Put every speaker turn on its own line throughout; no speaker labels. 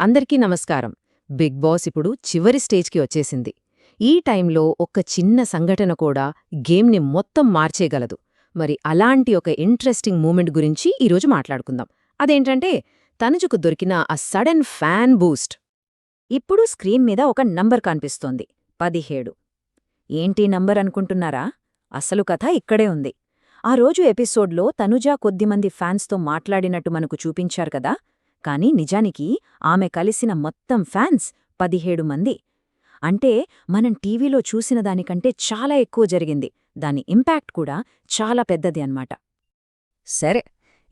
అందరికీ నమస్కారం. Big boss ఇప్పుడు చివరి స్టేజ్కి వచ్చేసింది. ఈ టైంలో ఒక్క చిన్న సంఘటన కూడా గేమ్ని మొత్తం మార్చేయగలదు. మరి అలాంటి ఒక ఇంట్రెస్టింగ్ మూమెంట్ గురించి ఈరోజు మాట్లాడుకుందాం. అదేంటంటే తనుజుకు దొరికిన ఆ సడన్ ఫ్యాన్ బూస్ట్.
ఇప్పుడు స్క్రీన్ మీద ఒక నంబర్ కనిపిస్తోంది 17. ఏంటి నంబర్ అనుకుంటున్నారా? అసలు కథ ఇక్కడే ఉంది. ఆ రోజు ఎపిసోడ్లో తనుజ కొద్దిమంది ఫ్యాన్స్తో మాట్లాడినట్టు మనకు చూపించారు కదా, కానీ నిజానికి ఆమె కలిసిన మొత్తం ఫ్యాన్స్ 17 మంది. అంటే మనం టీవీలో చూసిన దానికంటే చాలా ఎక్కువ జరిగింది. దాని ఇంపాక్ట్ కూడా చాలా పెద్దది అన్నమాట. సరే,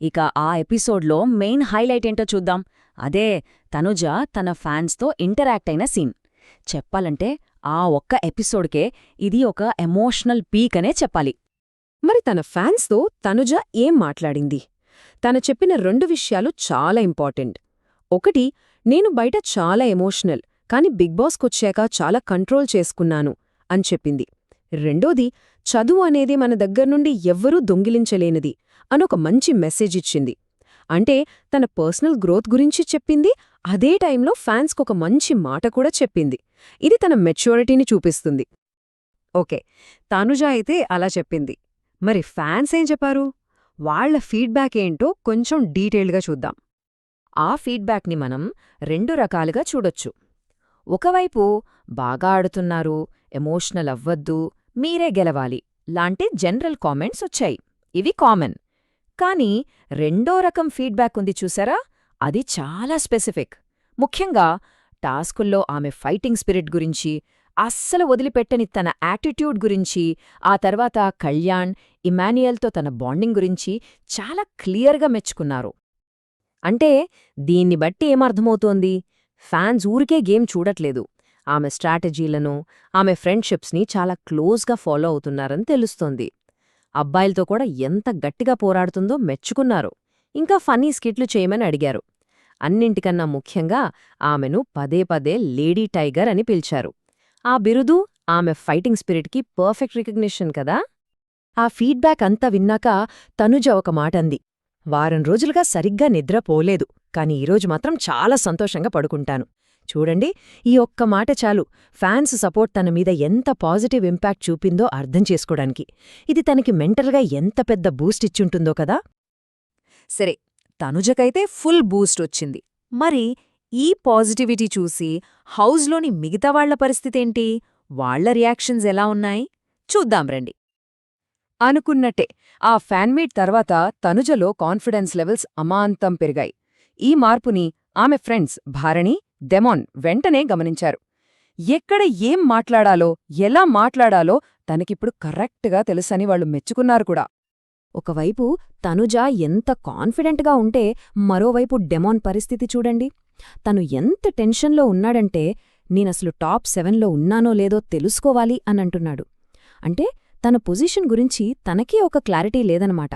ఇక ఆ ఎపిసోడ్లో మెయిన్ హైలైట్ ఏంటో చూద్దాం. అదే తనుజ తన ఫ్యాన్స్తో ఇంటరాక్ట్ అయిన సీన్. చెప్పాలంటే ఆ ఒక్క ఎపిసోడ్కే ఇది ఒక ఎమోషనల్ పీక్ అనే చెప్పాలి.
మరి తన ఫ్యాన్స్తో తనుజ ఏం మాట్లాడింది? తను చెప్పిన 2 విషయాలు చాలా ఇంపార్టెంట్. ఒకటి, నేను బయట చాలా ఎమోషనల్, కాని బిగ్ బాస్కొచ్చాక చాలా కంట్రోల్ చేసుకున్నాను అని చెప్పింది. రెండోది, చదువు అనేది మన దగ్గర్నుండి ఎవ్వరూ దొంగిలించలేనిది అనొక మంచి మెసేజ్ ఇచ్చింది. అంటే తన పర్సనల్ గ్రోత్ గురించి చెప్పింది, అదే టైంలో ఫ్యాన్స్కొక మంచి మాట కూడా చెప్పింది. ఇది తన మెచ్యూరిటీని చూపిస్తుంది. ఓకే, తనుజ అయితే అలా చెప్పింది. మరి ఫ్యాన్స్ ఏం చెప్పారు? వాళ్ల ఫీడ్బ్యాక్ ఏంటో కొంచెం డీటెయిల్డ్గా చూద్దాం. ఆ ఫీడ్బ్యాక్ని మనం 2 రకాలుగా చూడొచ్చు. ఒకవైపు బాగా ఆడుతున్నారు, ఎమోషనల్ అవ్వద్దు, మీరే గెలవాలి లాంటి జనరల్ కామెంట్స్ వచ్చాయి. ఇవి కామన్. కానీ రెండో రకం ఫీడ్బ్యాక్ ఉంది చూసారా, అది చాలా స్పెసిఫిక్. ముఖ్యంగా టాస్కుల్లో ఆమె ఫైటింగ్ స్పిరిట్ గురించి, అస్సలు వదిలిపెట్టని తన యాటిట్యూడ్ గురించి, ఆ తర్వాత కళ్యాణ్, ఇమాన్యుయల్తో తన బాండింగ్ గురించి చాలా క్లియర్గా మెచ్చుకున్నారు. అంటే దీన్ని బట్టి ఏమర్థమవుతోంది? ఫ్యాన్స్ ఊరికే గేమ్ చూడట్లేదు, ఆమె స్ట్రాటజీలను, ఆమె ఫ్రెండ్షిప్స్ని చాలా క్లోజ్గా ఫాలో అవుతున్నారని తెలుస్తోంది. అబ్బాయిలతో కూడా ఎంత గట్టిగా పోరాడుతుందో మెచ్చుకున్నారు. ఇంకా ఫన్నీ స్కిట్లు చేయమని అడిగారు. అన్నింటికన్నా ముఖ్యంగా ఆమెను పదే పదే లేడీ టైగర్ అని పిలిచారు. ఆ బిరుదు ఆమె ఫైటింగ్ స్పిరిట్కి పర్ఫెక్ట్ రికగ్నిషన్ కదా. ఆ ఫీడ్బ్యాక్ అంతా విన్నాక తనుజ ఒక మాటంది, వారం రోజులుగా సరిగ్గా నిద్రపోలేదు, కాని ఈరోజు మాత్రం చాలా సంతోషంగా పడుకుంటాను. చూడండి, ఈ ఒక్క మాట చాలు ఫ్యాన్స్ సపోర్ట్ తన మీద ఎంత పాజిటివ్ ఇంపాక్ట్ చూపిందో అర్థం చేసుకోవడానికి. ఇది తనకి మెంటల్గా ఎంత పెద్ద బూస్ట్ ఇచ్చుంటుందో కదా. సరే, తనుజకైతే ఫుల్ బూస్ట్ వచ్చింది. మరి ఈ పాజిటివిటీ చూసి హౌస్లోని మిగతా వాళ్ల పరిస్థితేంటి? వాళ్ల రియాక్షన్స్ ఎలా ఉన్నాయి? చూద్దాం రండి. అనుకున్నట్టే ఆ ఫ్యాన్మీట్ తర్వాత తనుజలో కాన్ఫిడెన్స్ లెవెల్స్ అమాంతం పెరిగాయి. ఈ మార్పుని ఆమె ఫ్రెండ్స్ భారణి, డెమాన్ వెంటనే గమనించారు. ఎక్కడ ఏం మాట్లాడాలో, ఎలా మాట్లాడాలో తనకిప్పుడు కరెక్ట్గా తెలుసని వాళ్లు మెచ్చుకున్నారు కూడా. ఒకవైపు తనుజ ఎంత కాన్ఫిడెంట్గా ఉంటే, మరోవైపు డెమాన్ పరిస్థితి చూడండి. తను ఎంత టెన్షన్లో ఉన్నాడంటే, నేనసలు టాప్ 7లో ఉన్నానో లేదో తెలుసుకోవాలి అనంటున్నాడు. అంటే తన పొజిషన్ గురించి తనకే ఒక క్లారిటీ లేదనమాట.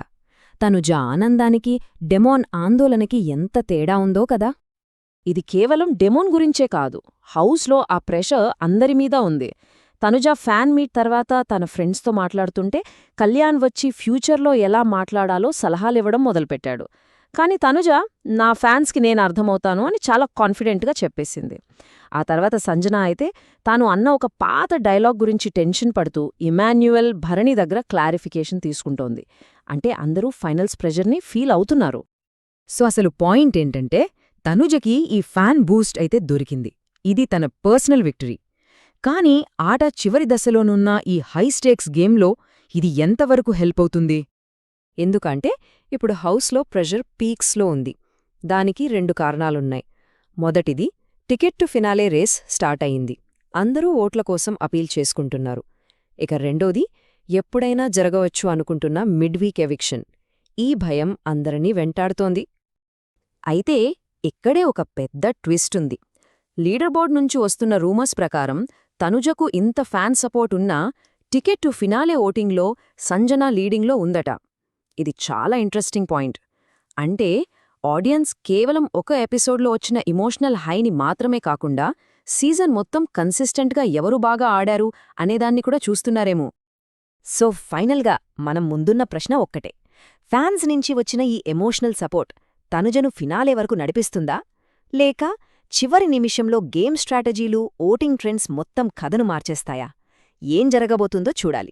తనుజ ఆనందానికి, డెమాన్ ఆందోళనకి ఎంత తేడా ఉందో కదా. ఇది కేవలం డెమాన్ గురించే కాదు, హౌస్లో ఆ ప్రెషర్ అందరిమీదా ఉంది. తనుజ ఫ్యాన్ మీట్ తర్వాత తన ఫ్రెండ్స్తో మాట్లాడుతుంటే కళ్యాణ్ వచ్చి ఫ్యూచర్లో ఎలా మాట్లాడాలో సలహాలివ్వడం మొదలుపెట్టాడు. కాని తనుజ, నా ఫ్యాన్స్కి నేను అర్థమవుతాను అని చాలా కాన్ఫిడెంట్గా చెప్పేసింది. ఆ తర్వాత సంజన అయితే తాను అన్న ఒక పాత డైలాగ్ గురించి టెన్షన్ పడుతూ ఇమాన్యుయల్, భరణి దగ్గర క్లారిఫికేషన్ తీసుకుంటోంది. అంటే అందరూ ఫైనల్స్ ప్రెజర్ని ఫీల్ అవుతున్నారు. సో అసలు పాయింట్ ఏంటంటే, తనుజకి ఈ ఫ్యాన్ బూస్ట్ అయితే దొరికింది. ఇది తన పర్సనల్ విక్టరీ. కానీ ఆట చివరి దశలోనున్న ఈ హైస్టేక్స్ గేమ్లో ఇది ఎంతవరకు హెల్ప్ అవుతుంది? ఎందుకంటే ఇప్పుడు హౌస్లో ప్రెషర్ పీక్స్లో ఉంది. దానికి 2 కారణాలున్నాయి. మొదటిది, ticket to finale race start అయింది. అందరూ ఓట్ల కోసం అపీల్ చేసుకుంటున్నారు. ఇక రెండోది, ఎప్పుడైనా జరగవచ్చు అనుకుంటున్న మిడ్వీక్ ఎవిక్షన్. ఈ భయం అందరినీ వెంటాడుతోంది. అయితే ఇక్కడే ఒక పెద్ద ట్విస్ట్ ఉంది. లీడర్ బోర్డ్ నుంచి వస్తున్న రూమర్స్ ప్రకారం తనుజకు ఇంత ఫ్యాన్ సపోర్ట్ ఉన్నా టికెట్ టు ఫినాలే ఓటింగ్లో సంజన లీడింగ్లో ఉందట. ఇది చాలా ఇంట్రెస్టింగ్ పాయింట్. అంటే ఆడియన్స్ కేవలం ఒక ఎపిసోడ్లో వచ్చిన ఇమోషనల్ హైని మాత్రమే కాకుండా సీజన్ మొత్తం కన్సిస్టెంట్గా ఎవరు బాగా ఆడారు అనేదాన్ని కూడా చూస్తున్నారేమో. సో ఫైనల్గా మనం ముందున్న ప్రశ్న ఒక్కటే, ఫ్యాన్స్ నుంచి వచ్చిన ఈ ఎమోషనల్ సపోర్ట్ తనుజను ఫినాలే వరకు నడిపిస్తుందా, లేక
చివరి నిమిషంలో గేమ్ స్ట్రాటజీలు, ఓటింగ్ ట్రెండ్స్ మొత్తం కథను మార్చేస్తాయా? ఏం జరగబోతుందో చూడాలి.